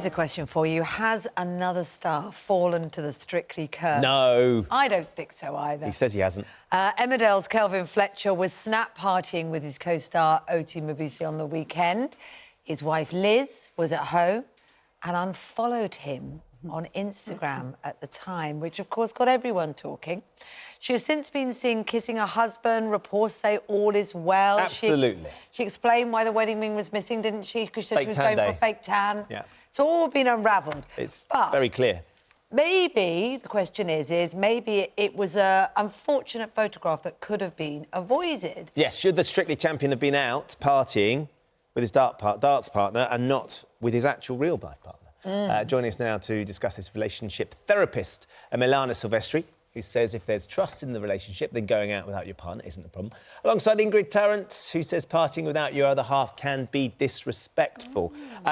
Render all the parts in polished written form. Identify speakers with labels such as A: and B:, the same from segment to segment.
A: Here's a question for you. Has another star fallen to the Strictly curse?
B: No.
A: I don't think so either.
B: He says he hasn't.
A: Emmerdale's Kelvin Fletcher was snap partying with his co-star Oti Mabuse on the weekend. His wife Liz was at home and unfollowed him on Instagram at the time, which of course got everyone talking. She has since been seen kissing her husband. Reports say all is well.
B: Absolutely.
A: She explained why the wedding ring was missing, didn't she? Because she said she was going for a fake tan.
B: Yeah.
A: It's all been unravelled.
B: It's very clear.
A: Maybe, the question is maybe it was an unfortunate photograph that could have been avoided.
B: Yes, should the Strictly champion have been out partying with his darts partner and not with his actual real life partner? Joining us now to discuss this relationship, therapist Emiliana Silvestri, who says if there's trust in the relationship, then going out without your partner isn't the problem. Alongside Ingrid Tarrant, who says partying without your other half can be disrespectful.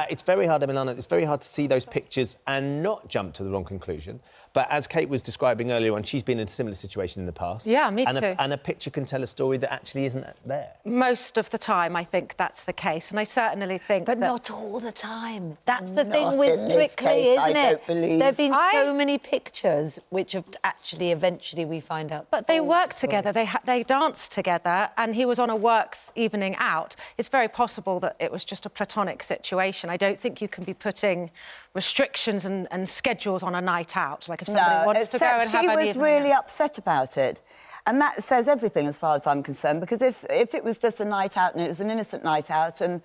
B: It's very hard, Emiliana, it's very hard to see those pictures and not jump to the wrong conclusion. But as Kate was describing earlier on, she's been in a similar situation in the past.
C: Yeah, me too.
B: And a picture can tell a story that actually isn't there.
C: Most of the time, I think that's the case. And I certainly think
A: But
C: that...
A: not all the time. That's the thing with Strictly, isn't it? There have been so many pictures which have actually eventually we find out.
C: But they work together, they dance together, and he was on a works evening out. It's very possible that it was just a platonic situation. I don't think you can be putting restrictions and schedules on a night out. Like if somebody wants to go and have an evening.
D: She was really upset about it. And that says everything as far as I'm concerned, because if it was just a night out and it was an innocent night out, and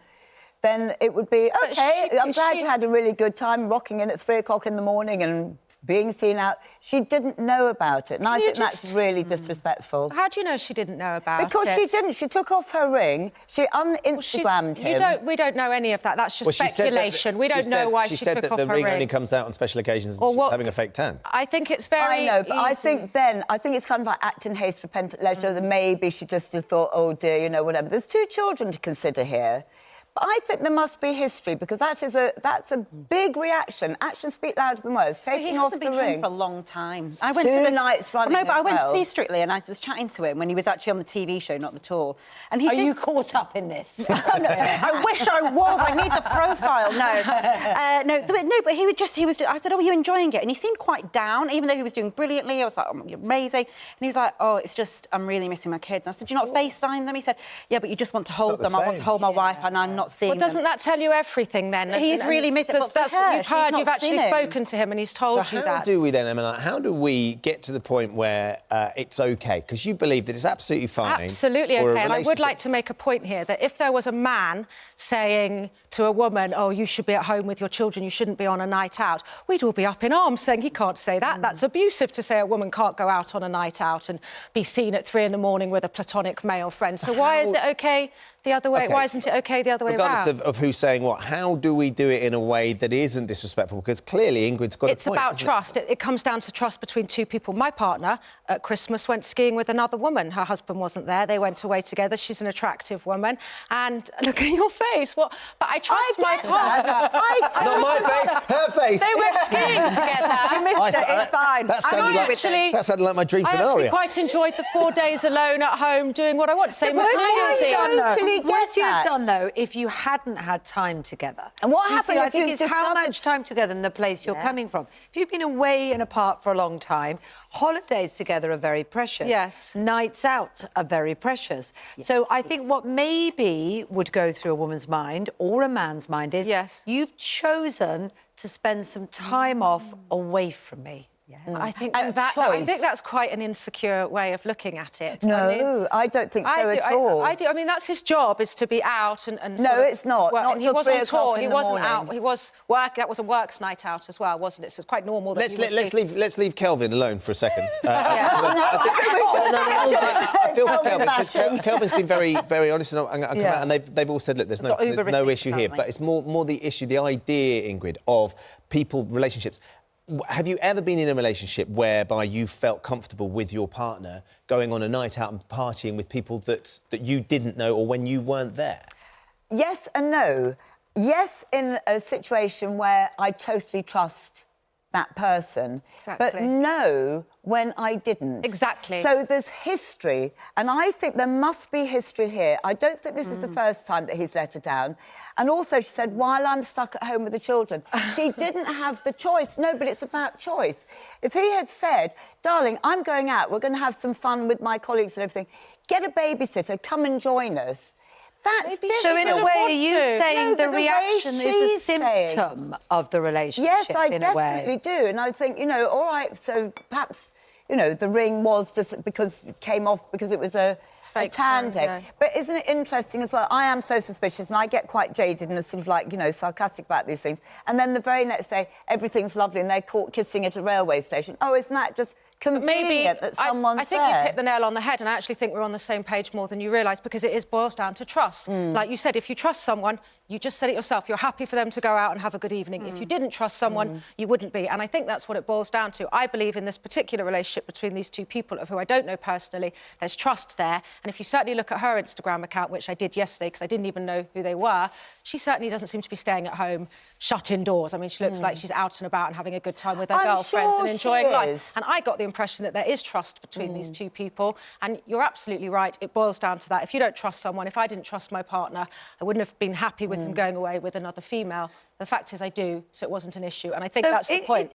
D: then it would be, OK, I'm glad you had a really good time rocking in at 3 o'clock in the morning and being seen out. She didn't know about it, and I think that's really disrespectful.
C: How do you know she didn't know about it?
D: Because she didn't. She took off her ring. She un-Instagrammed him.
C: We don't know any of that. That's just speculation. We don't know why she took off her ring.
B: She said that the ring only comes out on special occasions and she's having a fake tan.
C: I think it's very
D: I know, but I think it's kind of like act in haste, repent at leisure, that maybe she just thought, oh, dear, you know, whatever. There's 2 children to consider here. But I think there must be history, because that's a big reaction. Actions speak louder than words. Taking off the ring.
E: He hasn't been home for a long time. I went
D: 2 nights running.
E: No, but I went to see Strictly, and I was chatting to him when he was actually on the TV show, not the tour. And he
A: Are you caught up in this?
E: I wish I was. I need the profile. No, but he was. I said, "Oh, are you enjoying it?" And he seemed quite down, even though he was doing brilliantly. I was like, "Oh, you're amazing." And he was like, "Oh, it's just I'm really missing my kids." And I said, "Do you not FaceTime them?" He said, "Yeah, but you just want to hold them. I want to hold my wife, and I'm not seeing."
C: Well, doesn't that tell you everything then?
E: He's really missing. But
C: that's what you've heard. You've actually spoken to him, and he's told you that.
B: So how do we then, Emma? How do we get to the point where it's OK? Because you believe that it's absolutely fine.
C: Absolutely OK. And I would like to make a point here that if there was a man saying to a woman, "Oh, you should be at home with your children, you shouldn't be on a night out," we'd all be up in arms saying he can't say that. That's abusive to say a woman can't go out on a night out and be seen at 3 in the morning with a platonic male friend. So why is it OK the other way? Why isn't it OK the other way around?
B: Regardless of who's saying what, how do we do it in a way that isn't disrespectful? Because clearly Ingrid's got a point.
C: It's about trust. It comes down to trust between 2 people. My partner at Christmas went skiing with another woman. Her husband wasn't there. They went away together. She's an attractive woman. And look at your face. What? But I trust my partner.
B: Not my face, her face.
C: They went skiing together.
E: I missed it. It's fine.
B: That sounded like my dream scenario.
C: I actually quite enjoyed the 4 days alone at home doing what I want. Same as
A: What you have done, though, if you hadn't had time together?
D: And what happened
A: I think it's how much time together in the place you're coming from. If you've been away and apart for a long time, holidays together are very precious.
C: Yes.
A: Nights out are very precious. Yes. So I think what maybe would go through a woman's mind or a man's mind is you've chosen to spend some time off away from me.
C: Yeah. I think that's quite an insecure way of looking at it.
D: No, I don't think so at all.
C: I do. I mean, that's his job, is to be out and
D: no, it's not. Not
C: he was on tour. He wasn't
D: morning.
C: out. He was work. That was a works night out as well, wasn't it? So it's quite normal. That
B: Let's leave Kelvin alone for a second.
D: I
B: feel for Kelvin, because Kelvin's been very honest and they've all said, look, there's no issue here, but it's more the issue, the idea, Ingrid, of relationships. Have you ever been in a relationship whereby you felt comfortable with your partner going on a night out and partying with people that you didn't know or when you weren't there?
D: Yes and no. Yes, in a situation where I totally trust that person.
C: Exactly.
D: But no, when I didn't.
C: Exactly.
D: So there's history, and I think there must be history here. I don't think this is the first time that he's let her down. And also, she said, while I'm stuck at home with the children, she didn't have the choice. No, but it's about choice. If he had said, darling, I'm going out, we're going to have some fun with my colleagues and everything, get a babysitter, come and join us. That's different.
A: So in a way, are you saying
D: No,
A: the
D: but the way
A: reaction is a
D: she's saying-
A: symptom of the relationship?
D: Yes, I
A: in a way?
D: definitely do. And I think, you know, all right, so perhaps, you know, the ring was just because it came off because it was a
C: Fake
D: tan day.
C: yeah.
D: But isn't it interesting as well? I am so suspicious and I get quite jaded and sort of like, you know, sarcastic about these things. And then the very next day, everything's lovely and they're caught kissing at a railway station. Oh, isn't that just convenient that someone's
C: I think
D: there?
C: you've hit the nail on the head, and I actually think we're on the same page more than you realise, because it boils down to trust. Like you said, if you trust someone, you just said it yourself, you're happy for them to go out and have a good evening. If you didn't trust someone, you wouldn't be. And I think that's what it boils down to. I believe in this particular relationship between these two people, of who I don't know personally, there's trust there. And if you certainly look at her Instagram account, which I did yesterday because I didn't even know who they were, she certainly doesn't seem to be staying at home shut indoors. I mean, she looks like she's out and about and having a good time with her
D: I'm
C: girlfriends
D: sure
C: and enjoying
D: she
C: life.
D: is.
C: And I got the impression that there is trust between these two people. And you're absolutely right. It boils down to that. If you don't trust someone, if I didn't trust my partner, I wouldn't have been happy with him going away with another female. The fact is I do, so it wasn't an issue. And I think
A: So
C: that's the point.